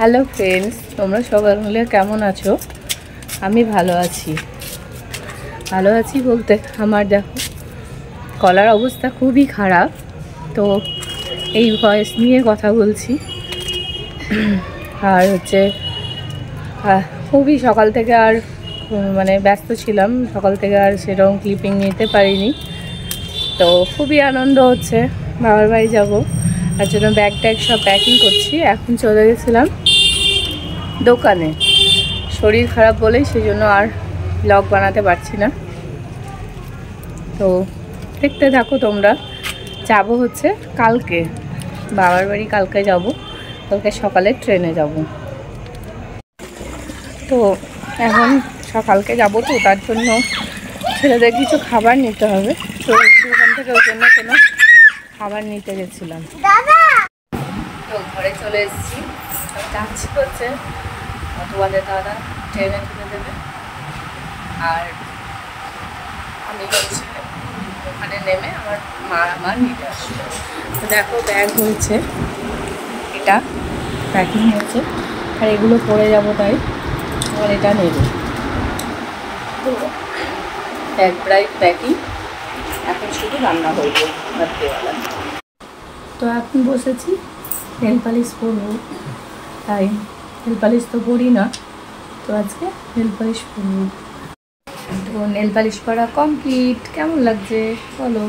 Hello friends, তোমরা সবাই মিলে কেমন আছো? আমি ভালো আছি বলতে আমার দেখো গলার অবস্থা খুবই খারাপ। তো এই ভয়েস নিয়ে কথা বলছি। আর হচ্ছে খুবই সকাল থেকে আর ব্যস্ত ছিলাম, সকাল থেকে আর সেরকম ক্লিপিং নিতে পারিনি। তো খুবই আনন্দ হচ্ছে, বাবার বাড়ি যাবো, তার জন্য ব্যাগ ট্যাগ সব প্যাকিং করছি। এখন চলে গেছিলাম দোকানে, শরীর খারাপ বলেই সেই জন্য আর ব্লগ বানাতে পারছি না। তো দেখতে থাকো তোমরা। যাব হচ্ছে কালকে বাবার বাড়ি, কালকে যাব, কালকে সকালে ট্রেনে যাব। তো এখন সকালকে যাব, তো তার জন্য ছেলেদের কিছু খাবার নিতে হবে। তো দোকান থেকে ওই জন্য কোনো খাবার নিতে গেছিলাম। তো ঘরে চলে এসেছি, যাচ্ছি হচ্ছে তোমাদের দাদা ট্রেনে তুলে দেবে, আর আমি হচ্ছে ওখানে নেমে আমার নিতে আসবে। তো দেখো ব্যাগ হয়েছে, এটা প্যাকিং হয়েছে, আর এগুলো পরে যাব, তাই আর এটা নেব। তো ব্যাগ প্রায় প্যাকিং, এখন শুধু রান্না করব রাত্রিবেলা। তো এখন বসেছি, নেল পালিশ পরবো, তাই নেল পালিশ তো পরি না, তো আজকে নেল পালিশ পরবো। তো নেল পালিশ করা কমপ্লিট। কেমন লাগছে বলো?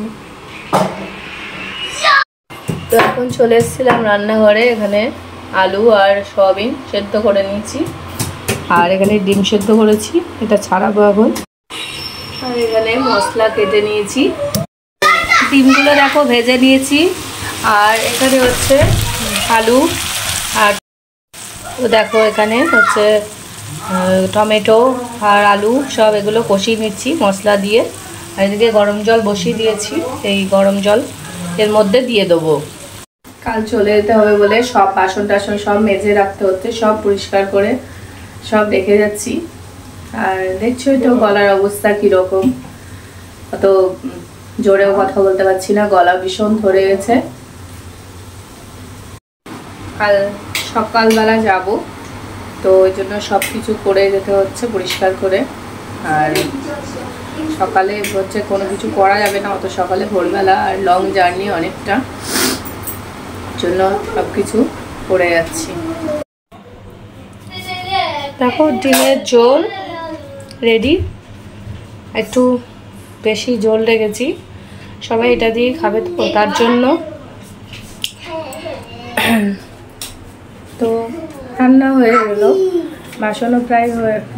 তো এখন চলে এসেছিলাম রান্নাঘরে। এখানে আলু আর সয়াবিন সেদ্ধ করে নিয়েছি, আর এখানে ডিম সেদ্ধ করেছি, এটা ছাড়াবো এখন। আর এখানে মশলা কেটে নিয়েছি, ডিমগুলো দেখো ভেজে নিয়েছি। আর এখানে হচ্ছে আলু, আর দেখো এখানে হচ্ছে টমেটো আর আলু সব এগুলো কষিয়ে নিচ্ছি মশলা দিয়ে। আর এদিকে গরম জল বসিয়ে দিয়েছি, এই গরম জল এর মধ্যে দিয়ে দেবো। কাল চলে যেতে হবে বলে সব বাসন টাসন সব মেজে রাখতে হচ্ছে, সব পরিষ্কার করে সব রেখে যাচ্ছি। আর দেখছোই তো গলার অবস্থা কীরকম, অত জোরেও কথা বলতে পারছি না, গলা ভীষণ ধরে গেছে। কাল সকালবেলা যাব, তো ওই জন্য সব কিছু করে যেতে হচ্ছে পরিষ্কার করে। আর সকালে হচ্ছে কোনো কিছু করা যাবে না অত সকালে, ভোরবেলা, আর লং জার্নি অনেকটা, জন্য সব কিছু করে যাচ্ছি। দেখো ডিমের ঝোল রেডি, একটু বেশি ঝোল রেখেছি, সবাই এটা দিয়ে খাবে, তো তার জন্য। তো রান্না হয়ে গেল, বাসনও প্রায়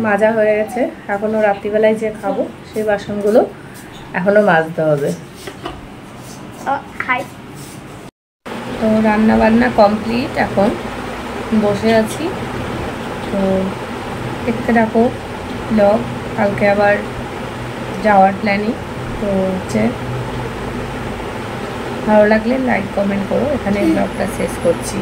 মাজা হয়ে গেছে। এখনও রাত্রিবেলায় যে খাবো সেই বাসনগুলো এখনও মাজতে হবে। তো রান্না বান্না কমপ্লিট, এখন বসে আছি। তো দেখতে থাকো ব্লগ, কালকে আবার যাওয়ার প্ল্যানিং। তো হচ্ছে ভালো লাগলে লাইক কমেন্ট করো, এখানে ব্লগটা শেষ করছি।